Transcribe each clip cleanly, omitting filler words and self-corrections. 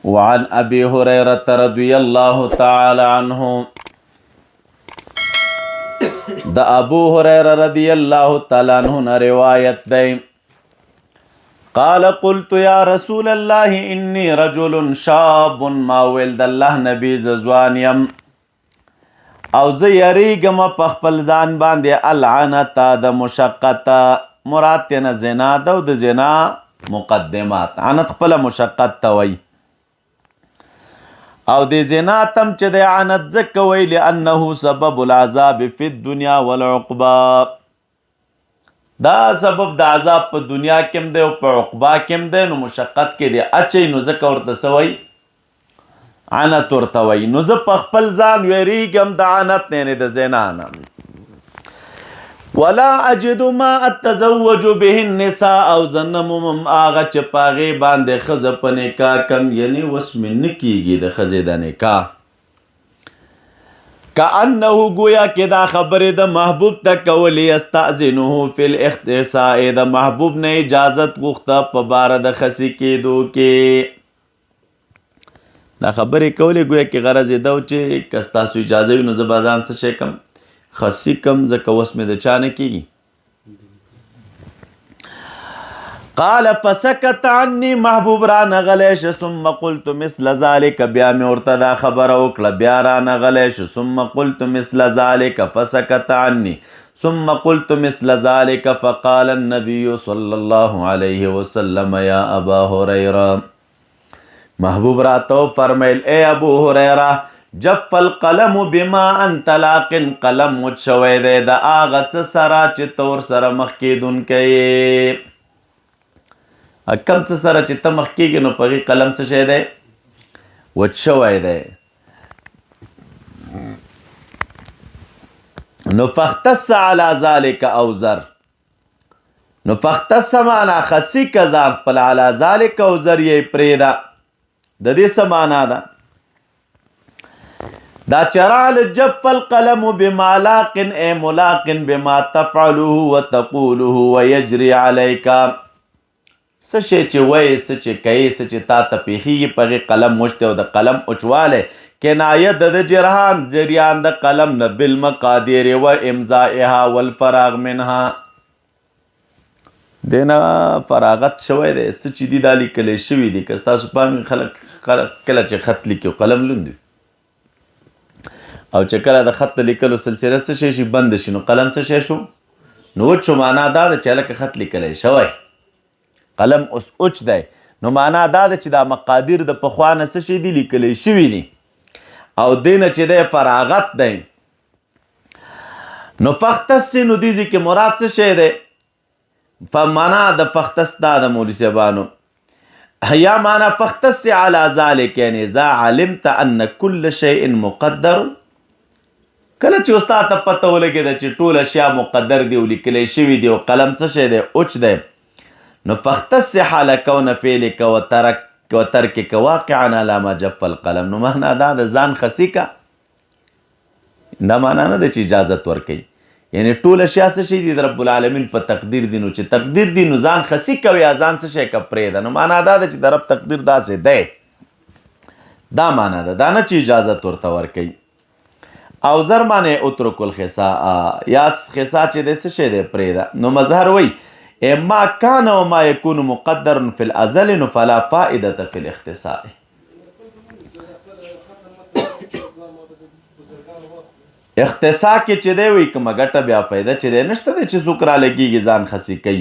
وعن ابي هريره رضي الله تعالى عنه د ابو هريره رضي الله تعالى عنه روایت دی قال قلت يا رسول الله اني رجل شاب ما ولد الله نبي زوان یم او زه یریږم په خپل ځان باندې العنت د مشقت مراد تینا زنا ده او د زنا مقدمات عنت خپله مشقت ته وایي او د زنا تم چې د عنت ځکه وایي لانه سبب العذاب فی الدنیا والعقبا دا سبب د عذاب په دنیا کې هم دی او په عقبا کې هم دی نو مشقت کې دی اچوي نو ځکه ورته څه وایي عنت ورته وایي نو زه په خپل ځان ویریږم د عنت نه د زنا نه ولا اجد ما اتزوج به النساء او زنمم آغا چې پاغې باندې ښځه په نکاح کم یعنی وس مې نه کیږي د ښځې د نکاح کأنه گویا کې دا خبرې د محبوب ته کولې استأذنه فی الاختصاء د محبوب نه اجازت غوښته په باره د خسي کېدو کې دا خبرې کولې گویا کې غرض یې دا و چې که ستاسو اجازه وي نو زه به ځان څه شی کم خسی کم ځکه وس مې د چا نه کېږي قال فسکت عني محبوب را نغلی شه ثم قلت مثل ذلك بیا مې ورته دا خبره وکړه بیا را نغلی شه ثم قلت مثل ذلك فسکت عني ثم قلت مثل ذلك فقال النبي صلى الله عليه وسلم يا ابا هريره محبوب راتو فرمیل اے ابو هريره جف القلم بما انت لاقن قلم مچ شوی دی د هغه څه سره چې ته ورسره مخ کېدونکی یې کم څه سره چې ته مخ کېږې نو په هغې قلم څه شی دی وچ شوی دی نو فاختص على ذلك اوزر نو فاختص معنا خسی که ځان خپل على ذلك اوزر یې پرېږده د دې څه معنا ده دا چرال جف القلم بما لاقن اے ملاقن بما تفعله وتقوله ويجري عليك څه شی چې وایې څه چې کوې څه چې تا ته پیښیږي په هغې قلم وچ دی او د قلم وچوالی کنایه د جریان د قلم نه بالمقادیر و امضائها والفراغ منها دینا فراغت شوی دی څه چې دي دا لیکلی شوي دي که ستاسو پام خلک کله چې خط لیکي قلم لوند وي او چې کله د خط لیکلو سلسله څه شی شي بند شي نو قلم څه شی شو نو وچ شو معنا دا ده چې هلکه خط لیکلی شوی قلم اوس اوچ دی نو معنا دا ده چې دا مقادیر د پخوا نه څه شي دي لیکلی شوي دي او دی نه چې دی فراغت دی نو فختص نو دې ځای کې مراد څه شی دی فمعنا د فختص دا د مولوي صاحبانو یا معنا فختص على ذلك یعنی اذا علمت ان كل شيء مقدر کله چې استاد ته پته ولګېده چې ټول اشیا مقدر دي او لیکلی شوي دي او قلم څه شی دی اوچ دی نو فاختص حال کون فعلک وترکک واقعا على ما جف القلم نو معنا دا د ځان خسی کا دا معنا نه ده چې اجازت ورکوي یعنی ټول اشیا څه شي دي د رب العالمین په تقدیر دي نو چې تقدیر دي نو ځان خسی کوي یا ځان څه شی که پرېږده نو معنا دا ده چې د رب تقدیر داسې دی دا معنا ده دا نه چې اجازت ورته ورکوي او زر معنی اترک الخساء یا خساء چې دی څه شی دی پرېږده نو مظهر وایي ما کان و ما یکون مقدر فی الازل نو فلا فائدة فی الاختصاء اختصاء کې چې دی وایي کومه ګټه بیا فایده چې دی نشته دی چې څوک را لګېږي ځان خسي کوي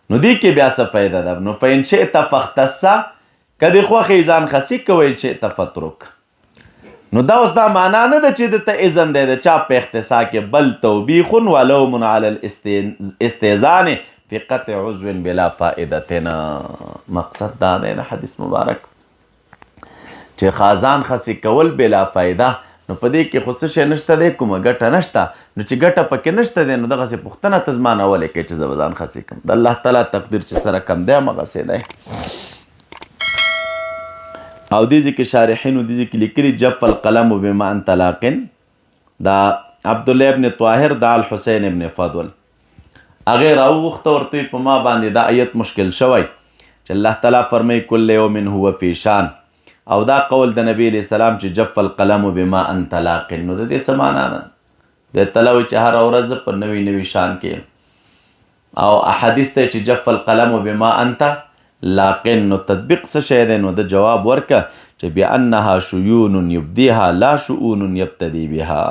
نو دې کې بیا څه فایده ده نو فإن شئت فاختص که دې خوښې ځان خسي کوئ ان شئت فترک نو دا اوس دا معنا نه ده چې دته اذن دی د چا په اختصاء کې بل توبیخ ولوم علی الاستئذان فی قطع عضو بلا فائدتنا مقصد دا دی د حدیث مبارک چې خازان خسی کول بلا فائده نو په دې کې خو څه شی نشته دی کومه ګټه نشته نو چې ګټه پکې نشته دی نو دغسې پوښتنه ته زما نه ولې کوې چې زه به ځان خسي کړم د الله تعالی تقدیر چې سره کم دی همغسې دی او دې ځای کې شارحینو دې ځای کې لیکلي جف القلم بما انت لاقن دا عبدالله ابن طاهر دا الحسین ابن فضل هغې راوغوښته ورته په ما باندې دا آیت مشکل شوی چې الله تعالی فرمایي کل یوم هو فی شان او دا قول د نبی علیہ السلام چې جف القلم بما انت لاقن، نو د دې څه معنا ده؟ د تلوي چې هر ورځ په نوي نوي شان کې، او احادیث ته چې جف القلم بما انت لاقن، نو تطبیق څه شی دی؟ نو د جواب ورکه چې بانها شیون یبدیها لا شؤون یبتدی بها.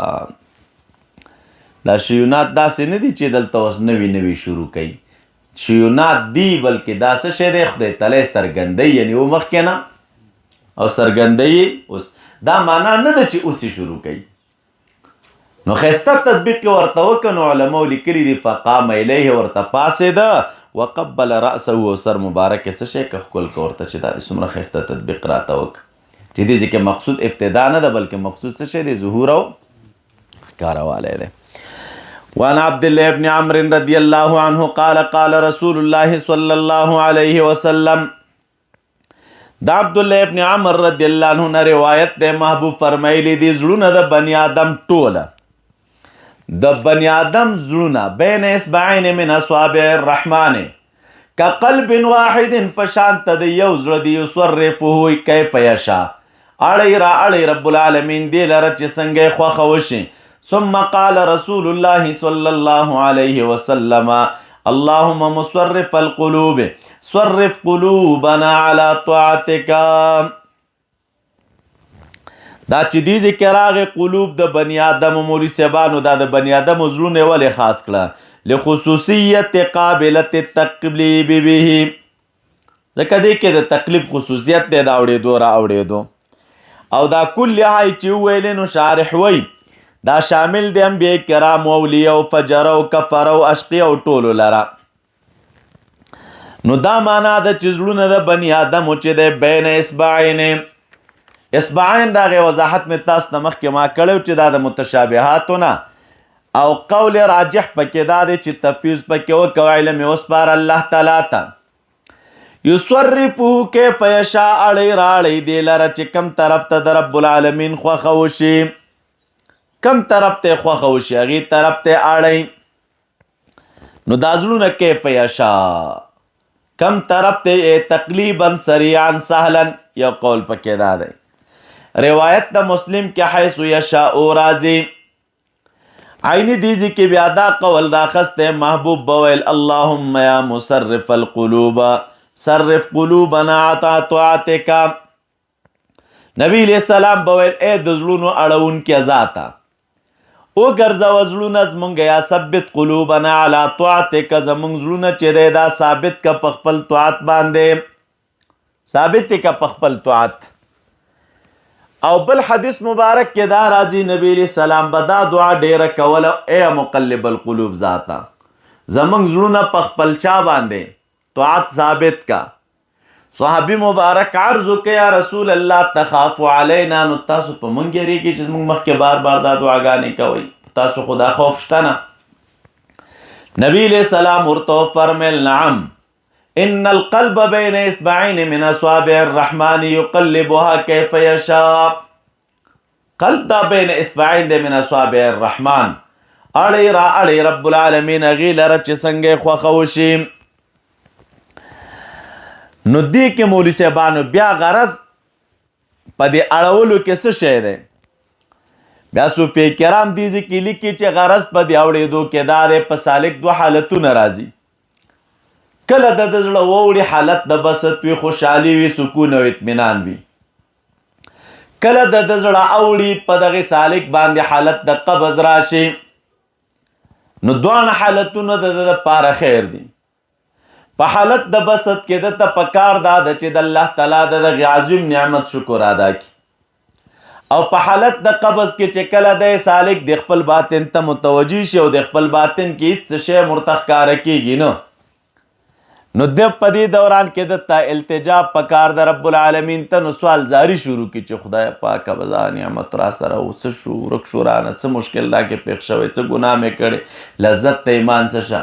دا شیونات داسې نه دي چې دلته اوس نوي نوي شروع کوي، شیونات دی بلکې دا څه شی دی؟ خدای تعالی څرګندوي، یعنی و مخکې نه او څرګندوي اوس. دا معنا نه ده چې اوس شروع کوي. نو ښایسته تطبیق ورته وکړه، نو علماو لیکلي دي فقام الیه، ورته پاڅېده وقبل رأسه، او سر مبارک څه شی که ښکل که ورته، چې دا څومره ښایسته تطبیق راته وکړه. چې دې ځکه مقصود ابتدا نه ده بلکې مقصود څه شی دی؟ ظهور او ښکاروالی دی. وعن عبد الله بن عمرو رضی الله عنه قال قال رسول الله صلی الله علیه وسلم. دا عبد الله ابن عمر رضی الله عنه نه روایت ده، محبوب فرمایلی دي زړونه د بنی آدم ټوله، د بنی آدم زړونه بین اصبعین من اصابع الرحمن کقلب واحد، پشانت د یو زړه دی، یصرفه کیف یشاء، اړی را اړی رب العالمین دی لره چې څنګه یې خوښه وشي. ثم قال رسول الله صلی الله علیه وسلم اللهم مصرف القلوب صرف قلوبنا على طاعتك. دا چې دې ذکر راغی قلوب د بنی آدم مولوي صاحبانو، دا د بنی آدم زړونه ولې خاص کړه؟ لخصوصیت قابلت التقلیب به، ځکه دې کې د تقلیب خصوصیت دی، د اورېدو را اورېدو. او دا کل های چې وویلې نو شارح وی دا شامل دی انبیاء کرام او اولیاء او فجر او کفر او اشقیاء او ټولو لره. نو دا معنا د چې زړونه د بنی آدم چې دی بین اصبعین، اصبعین دا غي وضاحت مې تاسو ته مخکې ما کړی چې دا د متشابهاتو نه، او قول راجح پکې دا دی چې تفویض پکې وکړو، علم یې وسپاره الله تعالی ته. یصرفه کیف یشاء، اړی راړی دی لره چې کم طرف ته د رب العالمین خوښه وشي، کم طرف ته خوښه وشي هغې طرف ته اړی. نو دا زړونه کیف یشاء کم طرف ته تقلیبا سریعا سهلا، یو قول پکې دا دی. روایت د مسلم کې حیث یشاء راځي. عینی دیزی کې بیا دا قول راخسته، محبوب بویل اللهم یا مصرف القلوب صرف قلوبنا عطا طاعتک. نبی علیہ السلام بویل اے د زړونو اړون کې ذاته او ګرځوه زړونه زمونږ، یا ثبت قلوبنا علی طاعتک، زمونږ زړونه چې دی دا ثابت که په خپل طاعت باندې، ثابت که په خپل طاعت. او بل حدیث مبارک کې دا راځي نبی علیہ السلام به دا دعا ډیره کوله، اے مقلب القلوب ذاته زمونږ زړونه په خپل چا باندې طاعت ثابت کا. صحابي مبارک عرض وکړ یا رسول الله تخاف علینا، نو تاسو په مونږ یریږئ چې زمونږ مخکې بار بار دا دعاګانې کوئ، تاسو خدا خوف شته نه؟ نبی علیہ السلام ورته فرمیل نعم ان القلب بین اصبعین من اصابع الرحمن یقلبها کیف یشاء. قلب دا بین اصبعین دی من اصابع الرحمن، اړی را اړی رب العالمین هغې لره چې څنګه یې خوښه وشي. نو دې کې مولوي صاحبانو بیا غرض په دې اړولو کې څه شی دی؟ بیا صوفي کرام دې کې لیکي چې غرض په دې اورېدو کې دا دی په سالک دوه حالتونه راځي. کله د زړه ووړي حالت د بسط وي، خوشحالي وي، سکون او اطمینان وي. کله د زړه اوړي په دغه سالک باندې حالت د قبض راشي. نو دوه حالتونه د لپاره خیر دي. په حالت د بسط کې د ته پکار دا ده چې د الله تعالی د عظیم نعمت شکر ادا کړي، او په حالت د قبض کې چې کله د سالک د خپل باطن ته متوجي شي او د خپل باطن کې هیڅ شی مرتخکاره کیږي نو د په دې دوران کې د ته التجا پکار د رب العالمین ته نو سوال جاری شروع کړي چې خدای پاک بزا نعمت را سره او څه شو ورک شو رانه څه مشکل لا کې پېښ شوی، څه ګناه مې کړی، لذت ته ایمان څه شه.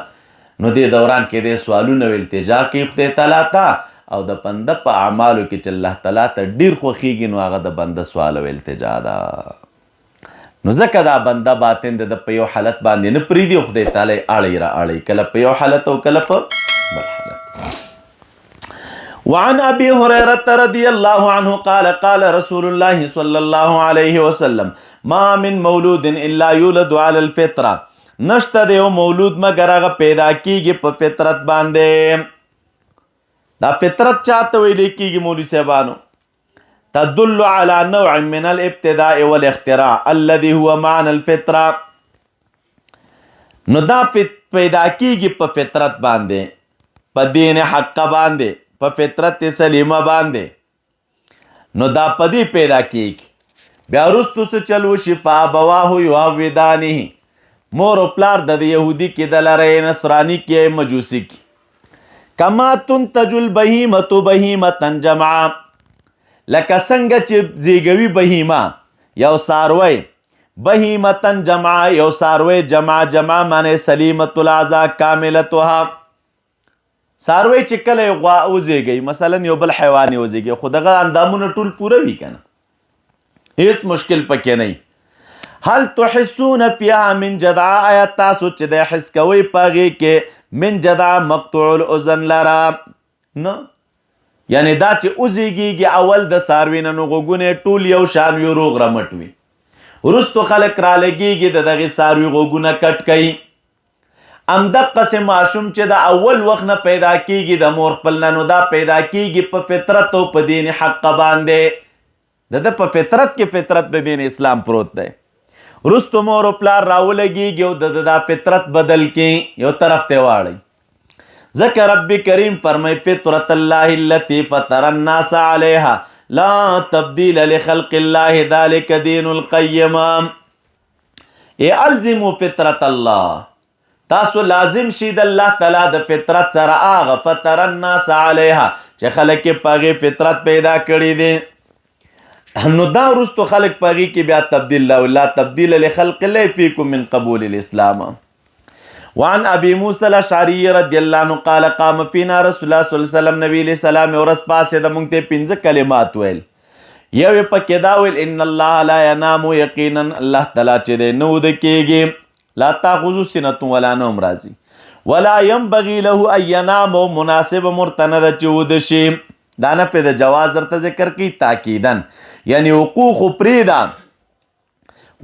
نو دې دوران کې د سوالونه التجا کوي خدای تعالی ته، او د بنده په اعمالو کې چې الله تعالی ته ډیر خوښیږي نو هغه د بنده سوال او التجا ده. نو ځکه دا بنده باطن د په یو حالت باندې نه پرېږدي، خدای تعالی اړی را اړی، کله په یو حالت او کله په بل حالت. وعن ابي هريره رضي الله عنه قال قال رسول الله صلى الله عليه وسلم ما من مولود الا يولد على الفطره نشته د یو مولود مگر هغه پیدا کیږي په فطرت باندې. دا فطرت چاته ویل کیږي مولوی صاحبانو؟ تدل على نوع من الابتداء والاختراع الذي هو معنى الفطره. نو دا پیدا کیږي په فطرت باندې، په دین حق باندې، په فطرت سلیمه باندې. نو دا پدی پیدا کیږي. بیا وروستو څه چل وشي؟ فابواه یهودانه، مور او پلار د یهودي کې د لرې، نصرانی کې، مجوسی کې. کما تنتج البهیمة بهیمة جمعا، لکه څنګه چې زیږوي بهیمه یو څاروی، بهیمة جمعا یو څاروی، جمع جمع معنی سلیمة الاعضاء کاملتها. څاروی چې کله یو غوا وزیږي، مثلا یو بل حیوان وزیږي، خو دغه اندامونه ټول پوره وي کنه، هیڅ مشکل پکې نه. هل تحسون فيها من جدع، آیا تاسو چې د حس کوئ پاغې کې من جدع مقطوع الاذن لرا؟ نه، یعنی دا چې وزیږي اول د څاروي نه نو غوږونه ټول یو شان وي، روغ رمټ وي. وروستو خلک را لګېږي د دغې څاروي غوږونه کټ کوي. همدقسې ماشوم چې د اول وخت نه پیدا کیږي د مور خپل نه، نو دا پیدا کیږي په فطرت او په دین حق باندې. د په فطرت کې فطرت د دین اسلام پروت دی. وروستو مور او پلار راولګېږي او د دا فطرت بدل کې یو طرف ته واړئ. ځکه رب کریم فرمای فطرت الله التي فطر الناس عليها لا تبديل لخلق الله ذلك دين القيم. الزموا فطرت الله، تاسو لازم شي د الله تعالی د فطرت سره هغه فطر الناس علیها چې خلک یې په هغې فطرت پیدا کړي دي. نو دا وروستو خلک په هغې کې بیا تبدیل لا تبدیل لخلق الله فیکم من قبول الاسلام. وعن ابي موسى الاشعري رضی الله عنه قال قام فينا رسول الله صلی الله علیه وسلم، نبی علیہ السلام ورځ پاسې د موږ ته 5 کلمات ویل. یو یې پکې دا ویل ان الله لا ینام، یقینا الله تعالی چې دی نه وده کېږي، لا تاخذو سنة ولا نوم راځي، ولا ينبغي له ان ينام، مناسب مرتنه چې وده شي. دا نفي د جواز درته ذکر کوي تاکیدن، یعنی حقوق پریدا،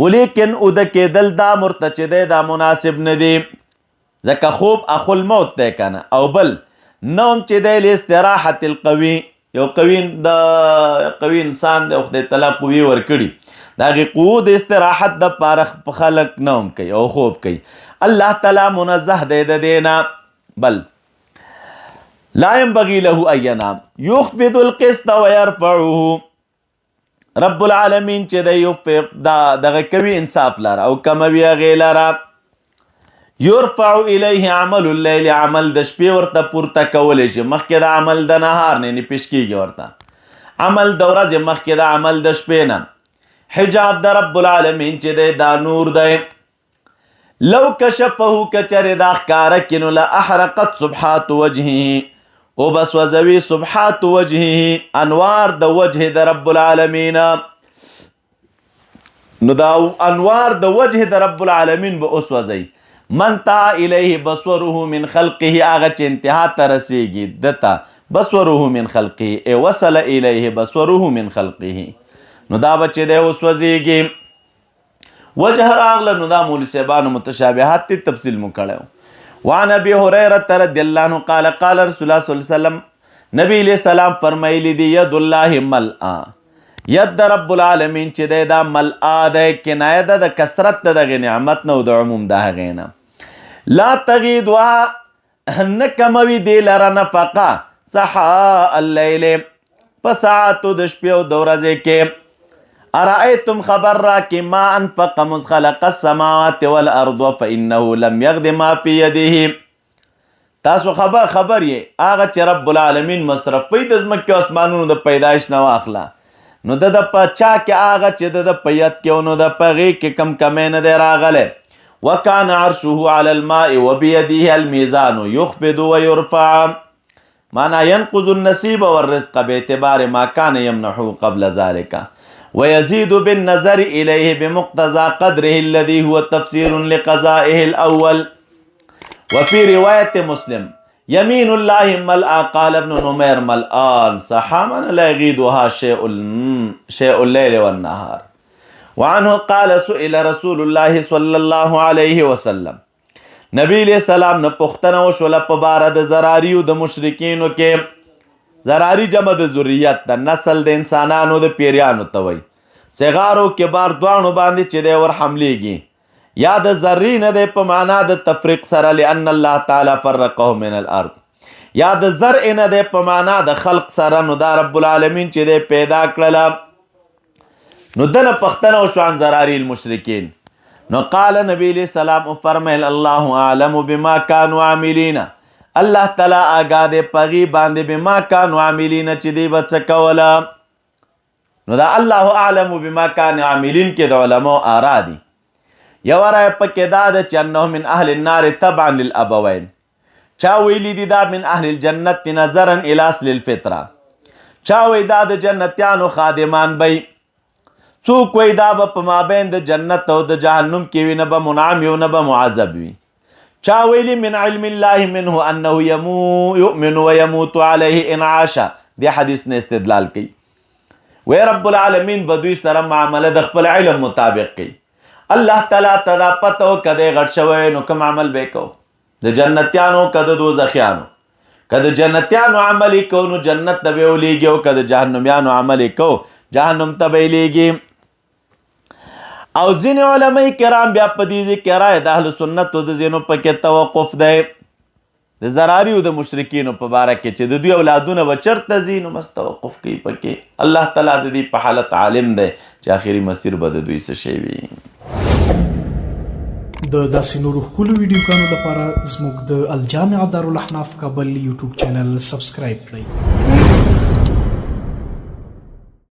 ولیکن وده کېدل دا مرته چې دی دا مناسب نه دی، ځکه خوب اخو الموت دی کنه. او بل نوم چې دی لاستراحة القوي، یو قوي انسان دی، خدای تعالی قوي ورکړي، د هغې قوو د استراحت دپاره خلک نوم کوي او خوب کوي. الله تعالی منزه دی د دې نه. بل لا ينبغي له ان ينام يخفض القسط ويرفعه، رب العالمین چې دی یخفض دغه کوي انصاف لره او کموي هغې لره. یرفع الیه عمل اللیل، عمل د شپې ورته پورته کولی شي، مخکې د عمل د نهار نه پیش کېږي، ورته عمل د ورځې مخکې د عمل د شپې نه. حجاب د رب العالمین چې دی دا نور دی. لو کشفه کچرې دا ښکاره کړي نو لاحرقت سبحات وجهه، او بس وزوي سبحات وجهه، انوار د وجه د رب العالمین. نو دا انوار د وجه د رب العالمین به اوس وځي. من تا الیه بصوره من خلقه، هغه چې انتها ته رسیږي دته بصوره من خلقه، ای وصل الیه بصوره من خلقه، نو دا بچې دی اوس وزیږي. وجه راغله نو دا مولوي صاحبانو متشابهات تی تفصیل مو کړی. وعن ابي هريره رضی الله عنه قال قال رسول الله صلی الله علیه وسلم، نبی علیہ السلام فرمایلی دی ید الله ملآ، ید د رب العالمین چې دی دا ملآ دی، کنایه ده د کثرت د دغې نعمت نه او د عموم د هغې نه. لا تغیدها، نه کموي دی لره نفقه سحاء اللیل، په ساعتو د شپې او د ورځې کې. ارائیتم خبر را کې ما انفق مذ خلق السماوات والارض فانه لم یغد ما فی یده، تاسو خبر یې هغه چې رب العالمین مصرف کوي د ځمکې او اسمانونو د پیدایش نه واخله، نو د په چا کې هغه چې د په ید کې او نو د په غېږ کې کم کمی نه دی راغلی. وکان عرشه علی الماء وبیده الميزان یخفض ویرفع، معنی ینقض النصیب والرزق باعتبار ما کان یمنحه قبل ذلك، ويزيد بالنظر إليه بمقتضى قدره الذي هو تفسير لقضائه الأول. وفي رواية مسلم يمين الله ملأ قال ابن نمير ملآن صحاما لا يغيضها شيء الليل والنهار. وعنه قال سئل رسول الله صلى الله عليه وسلم نبی علیہ السلام نه پوښتنه وشوله په باره د زراریو د مشرکینو کې. زراری جمع د ذریت د نسل د انسانانو د پیریانو ته وایي. صغار او کبار دواړو باندې چې دی ور حملېږي. یا د ذري نه دی په معنا د تفریق سره لأن الله تعالی فرقه من الارض. یا د زرع نه دی په معنا د خلق سره نو دا رب العالمین چې دی پیدا کړله. نو دنه پوښتنه وشوه عن زراری المشرکین. نو قال نبی علیہ السلام فرمیل الله اعلم بما كانوا عاملین. الله تعالی آگاه دی پغی باندې بما كانوا عاملین چې دی به څه کوله. نو دا الله اعلم بما كانوا عاملین کې د علماء آرا دي. یو رای پکې دا ده چې انه من اهل النار تبعا للابوین. چا ویلی دي دا من اهل الجنت نظرا الى اصل الفطره. چا وی دا د جنتیانو خادمان بی. څوک وی دا به په مابین د جنت او د جهنم کې وي، نه به منعم وي نه به معذب وي. چا ویلی من علم الله منه انه یؤمن ويموت عليه ان عاش. دی حدیث نه استدلال کوي. وی رب العالمین به دوی سره معامله د خپل علم مطابق کوي. الله تعالی ته دا پته و که دی غټ شوی نو کوم عمل به کو. د جنتیانو که د دوزخیانو. که د جنتیانو عمل یې کو نو جنت ته به ولیږي، او که د جهنمیانو عمل یې کو جهنم ته به یې لیږي. او ځینې علماء کرام بیا په دې کې رایه د اهل سنتو د ځینو پکې توقف دی د زراریو د مشرکینو په باره کې چې د دوی اولادونه به چېرته ځي نو بس توقف کوي پکې. الله تعالی د دې په حالت عالم دی چې آخري مسیر به د دوی څه شی وي. د داسې نورو ښکلو ویډیوګانو لپاره زموږ د الجامعه دارالاحناف کابل یوټیوب چینل سبسکرایب کړئ.